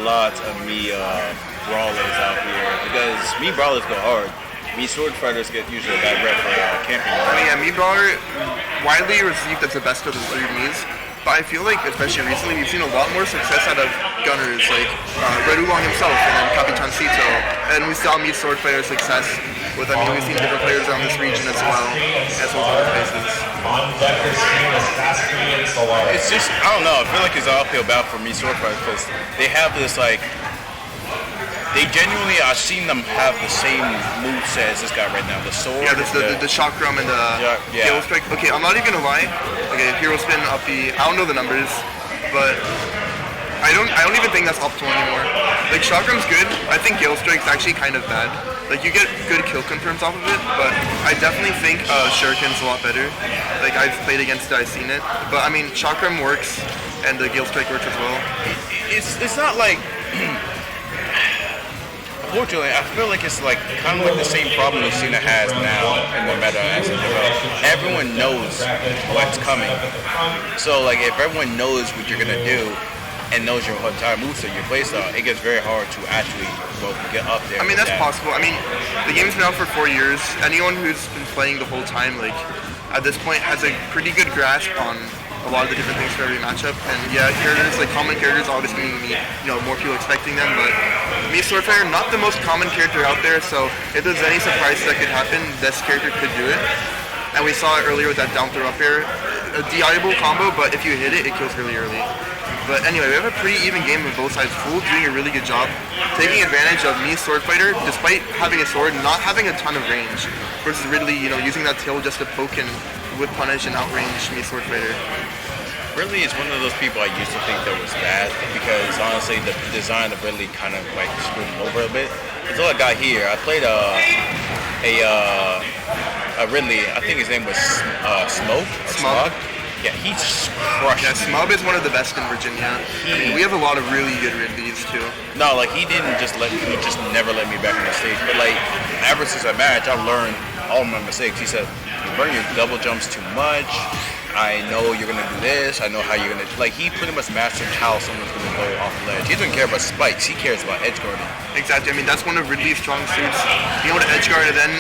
lots of me brawlers out here because me brawlers go hard. Me sword fighters get usually a bad rep for camping. I mean, yeah, me brawler widely received as the best of the three Miis. But I feel like, especially recently, we've seen a lot more success out of gunners like Red Oolong himself and then Capitan Cito. And we saw me sword fighter success with, I mean, we've seen different players around this region as well as other places. It's just, I don't know, I feel like it's an uphill battle for me sword fighters because they have this like, they genuinely, I've seen them have the same moveset as this guy right now. The sword. Yeah, the chakram and the hero strike. Okay, I'm not even gonna lie. Okay, hero spin up the. I don't know the numbers, but I don't even think that's optimal anymore. Like chakram's good. I think Gale Strike's actually kind of bad. Like you get good kill confirms off of it, but I definitely think Shuriken's a lot better. Like I've played against it, I've seen it. But I mean, chakram works, and the Gale Strike works as well. It's not like. Unfortunately, I feel like it's like kind of like the same problem Lucina has now in the meta as it develops. Everyone knows what's coming. So like if everyone knows what you're gonna do and knows your entire moveset, your playstyle, it gets very hard to actually get up there. I mean that's possible. I mean the game's been out for 4 years. Anyone who's been playing the whole time, like at this point, has a pretty good grasp on a lot of the different things for every matchup. And yeah, characters, like common characters, obviously mean more people expecting them, but me Swordfighter, not the most common character out there, so if there's any surprises that could happen, this character could do it. And we saw it earlier with that down throw up air. A DIable combo, but if you hit it, it kills really early. But anyway, we have a pretty even game with both sides. Fool doing a really good job, taking advantage of me Swordfighter, despite having a sword, not having a ton of range, versus Ridley, using that tail just to poke and would punish and outrange me Swordfighter. Ridley is one of those people I used to think that was bad because honestly the design of Ridley kind of like screwed him over a bit. Until I got here, I played a Ridley. I think his name was Smoke or Smog. Yeah, he's crushed. Yeah, Smog is one of the best in Virginia. I mean, we have a lot of really good Ridleys too. No, like he just never let me back on the stage. But like ever since that match, I learned all my mistakes. He said, "You burn your double jumps too much. I know you're gonna do this. I know how you're gonna." Like he pretty much mastered how someone's gonna go off the ledge. He doesn't care about spikes. He cares about edge guarding. Exactly. I mean, that's one of Ridley's strong suits. Being able to edge guard, and then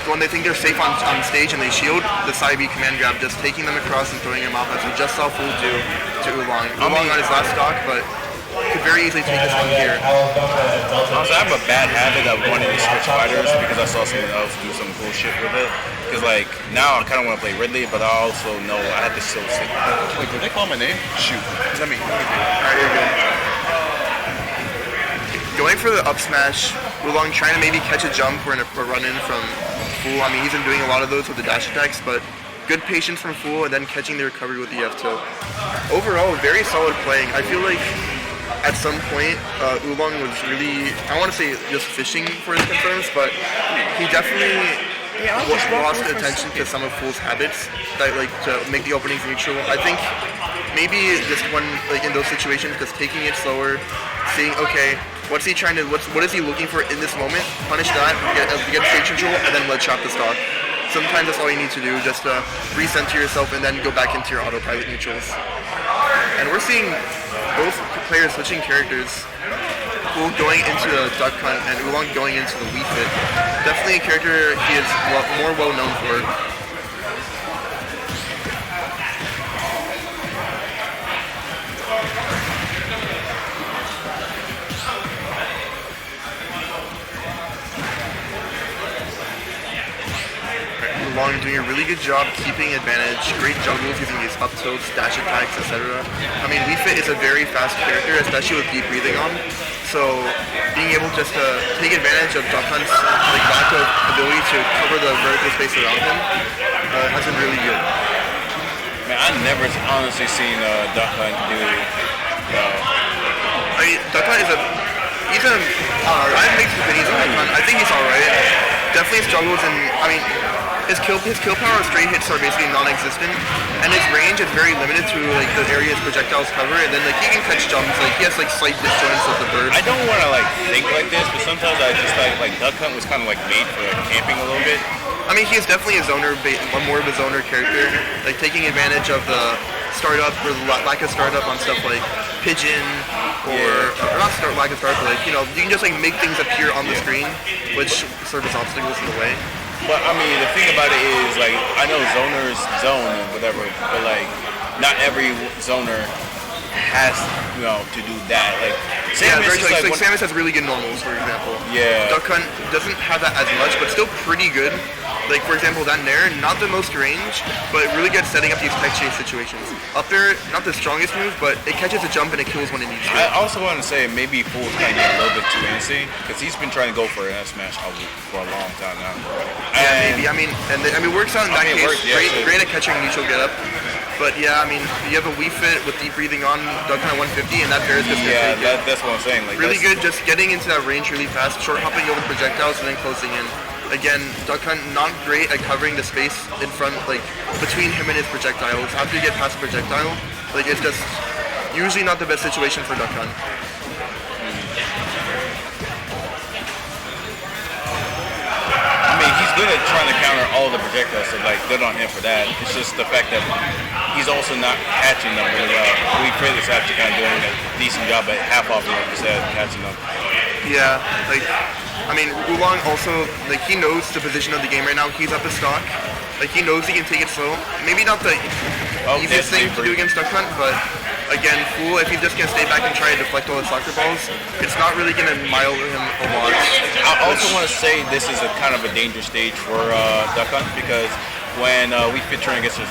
when they think they're safe on stage and they shield, the side B command grab, just taking them across and throwing them off, as we just saw Fool do to Oolong. Oolong on his last stock, but could very easily take this one here. Honestly, I have a bad habit of wanting to switch fighters because I saw someone else do some cool shit with it. Because like now I kind of want to play Ridley, but I also know I have to still stick. Wait, did they call my name? Shoot. Let me. Alright, you're good. Going for the up smash, Oolong trying to maybe catch a jump or a run in from Fool. I mean, he's been doing a lot of those with the dash attacks, but good patience from Fool and then catching the recovery with the F tilt. Overall, very solid playing. I feel like at some point, Oolong was really, I want to say just fishing for his confirms, but he definitely lost attention to some of Fool's habits that like to make the openings neutral. I think maybe just one like in those situations, just taking it slower, seeing what's he trying to what is he looking for in this moment? Punish that, get stage control, and then let chop the stock. Sometimes that's all you need to do, just to recenter yourself and then go back into your auto private neutrals. And we're seeing both players switching characters. Fool going into the duck hunt and Oolong going into the Wii Fit. Definitely a character he is more well known for. Oolong doing a really good job keeping advantage, great juggles using these up tilts, dash attacks, etc. I mean, Wii Fit is a very fast character, especially with deep breathing on. So being able just to take advantage of Duck Hunt's like lack of ability to cover the vertical space around him has been really good. Man, I've never honestly seen Duck Hunt do. I mean, Duck Hunt is I have mixed opinions on Duck Hunt. I think he's alright. Definitely struggles, and I mean, his kill power straight hits are basically non-existent, and his range is very limited to like the areas projectiles cover, and then like he can catch jumps, like he has like slight disjoints of the bird. I don't want to like think like this, but sometimes I just like Duck Hunt was kind of like made for like, camping a little bit. I mean, he's definitely a zoner, more of a zoner character, like taking advantage of the startup or the lack of startup on stuff like pigeon or not lack of startup, but like, you can just like make things appear on the screen, which serve as obstacles in the way. But I mean, the thing about it is, like, I know zoners zone and whatever, but like, not every zoner has, to do that. Like, Samus Samus has really good normals, for example. Yeah. Duck Hunt doesn't have that as much, but still pretty good. Like, for example, that Nair, not the most range, but really good setting up these tech chase situations. Up there, not the strongest move, but it catches a jump and it kills when it needs to. I also want to say maybe Fool's kind of getting a little bit too antsy, because he's been trying to go for an S smash for a long time now. Yeah, maybe. I mean, works out in that case. Great at catching neutral get up. But yeah, I mean, you have a Wii Fit with deep breathing on Duck Hunt 150, and that Paris just that's what I'm saying. Like, really good, just getting into that range really fast, short hopping over projectiles and then closing in. Again, Duck Hunt not great at covering the space in front, like between him and his projectiles. After you get past the projectile, like it's just usually not the best situation for Duck Hunt. I mean, he's good at trying to counter all the projectiles, so like good on him for that. It's just the fact that he's also not catching them really well. We Kratos actually kind of doing a decent job at half off, like you said, catching them. Yeah, like, I mean, Oolong also, like, he knows the position of the game right now. He's up his stock. Like, he knows he can take it slow. Maybe not the easiest thing to do against Duck Hunt, but again, Fool, if he's just going to stay back and try to deflect all his soccer balls, it's not really going to mile him a lot. I also want to say this is a kind of a dangerous stage for Duck Hunt, because when we fit Tourney against his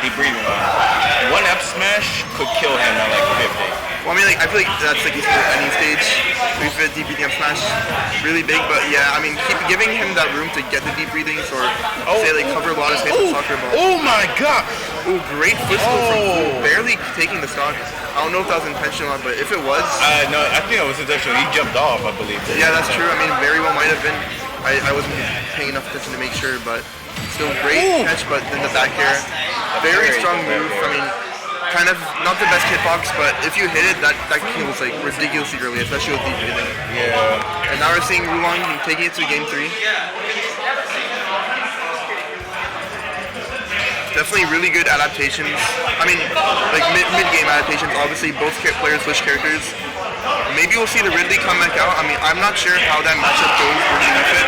deep breathing on, one F smash could kill him at like 50. Well, I mean, like, I feel like that's like for any stage. We fit deep breathing up smash really big, but yeah, I mean, keep giving him that room to get the deep breathings or say like cover a lot of space with soccer ball. Oh my god! Oh, great footstool from Fool, barely taking the stock. I don't know if that was intentional, but if it was, no, I think it was intentional. He jumped off, I believe. Yeah, that's true. I mean, very well might have been. I wasn't paying enough attention to make sure, but still great catch. But then the back air, very strong move. I mean, kind of not the best hitbox, but if you hit it, that kills like ridiculously early, especially with deep breathing. Yeah. And now we're seeing Oolong taking it to game 3. Definitely really good adaptations. I mean, like mid-game adaptations. Obviously, both players switch characters. Maybe we'll see the Ridley come back out. I mean, I'm not sure how that matchup goes versus Wii Fit.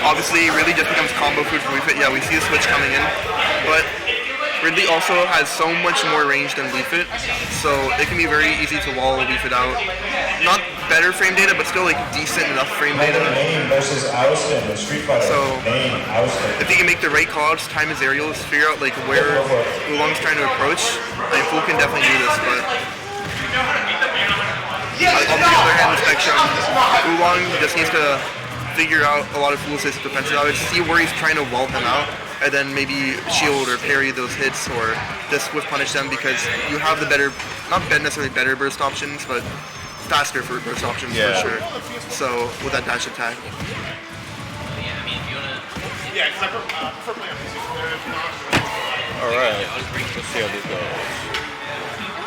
Obviously, Ridley just becomes combo food for Wii Fit. Yeah, we see the switch coming in, but Ridley also has so much more range than Wii Fit, so it can be very easy to wall Wii Fit out. Not better frame data, but still like decent enough frame data. Versus Austin, the Street Fighter. So if he can make the right calls, time his aerials, figure out like where Oolong's trying to approach, then Fool can definitely do this. But on the other hand, the spectrum, Oolong just needs to figure out a lot of Fool's defensive knowledge, see where he's trying to wall him out, and then maybe shield or parry those hits or just swift punish them, because you have the better, not necessarily better burst options, but faster for burst options for sure. So with that dash attack. Alright, let's see how this goes.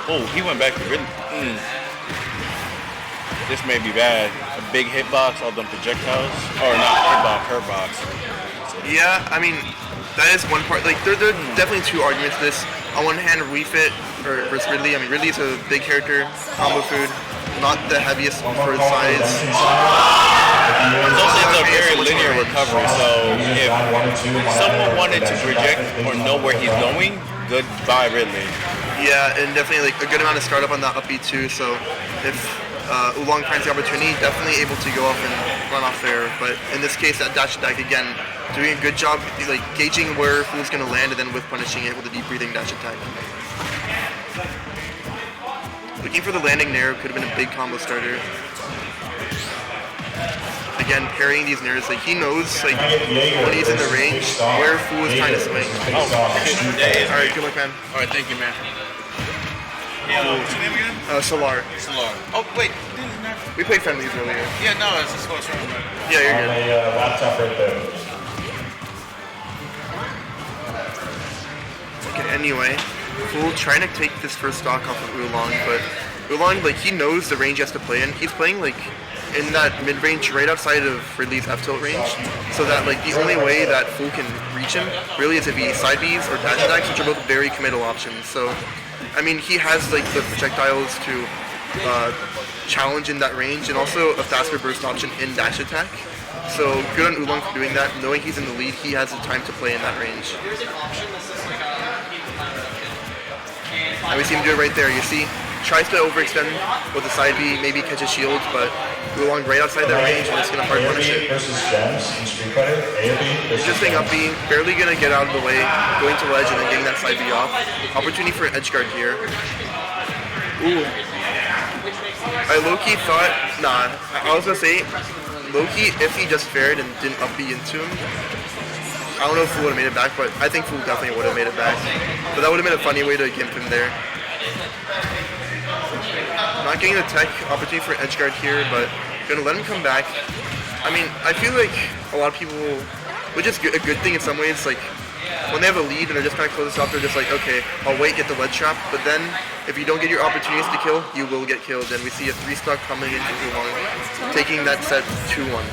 Oh, he went back to Ridley. This may be bad. A big hitbox, all them projectiles. Or not hitbox, hurtbox. Yeah, I mean, that is one part. Like, there are definitely two arguments to this. On one hand, Wii Fit versus Ridley. I mean, Ridley's a big character, combo food, not the heaviest for his size. It's also a very linear recovery, so if someone wanted to project or know where he's going, goodbye Ridley. Yeah, and definitely like a good amount of startup on that up B too, so if Oolong finds the opportunity, definitely able to go off and run off there. But in this case, that dash attack again, doing a good job like gauging where Fool's gonna land and then with punishing it with a deep breathing dash attack. Looking for the landing Nair could have been a big combo starter. Again, parrying these Nairs, like he knows like when he's in the range where Fool is trying to swing. Alright, good luck, man. Alright, thank you, man. What's your name again? Solar. Solar. Oh, wait. We played friendlies earlier. Yeah, no, it's just close round. Yeah, you're good. On a laptop right there. Okay, anyway, Fool trying to take this first stock off of Oolong, but Oolong, like, he knows the range he has to play in. He's playing, like, in that mid-range right outside of Ridley's F-tilt range, so that, like, the only way that Fool can reach him really is if he side Bs or dash attacks, which are both very committal options. So, I mean, he has, like, the projectiles to challenge in that range, and also a faster burst option in dash attack. So, good on Oolong for doing that. Knowing he's in the lead, he has the time to play in that range. And we see him do it right there. You see, tries to overextend with the side B, maybe catch a shield, but Oolong right outside that range, and it's going to hard punish it. Versus Gems in Street Fighter. A or B versus Just staying up B, barely going to get out of the way, going to ledge, and then getting that side B off. Opportunity for an edge guard here. Ooh. I low-key thought, nah, I was going to say, low-key, if he just fared and didn't up B into him, I don't know if Fool would have made it back, but I think Fool definitely would have made it back. But that would have been a funny way to gimp him there. Not getting the tech, opportunity for an edge guard here, but gonna let him come back. I mean, I feel like a lot of people, which is a good thing in some ways, like, when they have a lead and they're just trying to close this off, they're just like, okay, I'll wait, get the ledge trap, but then if you don't get your opportunities to kill, you will get killed, and we see a 3-stock coming into Oolong, taking that set 2-1.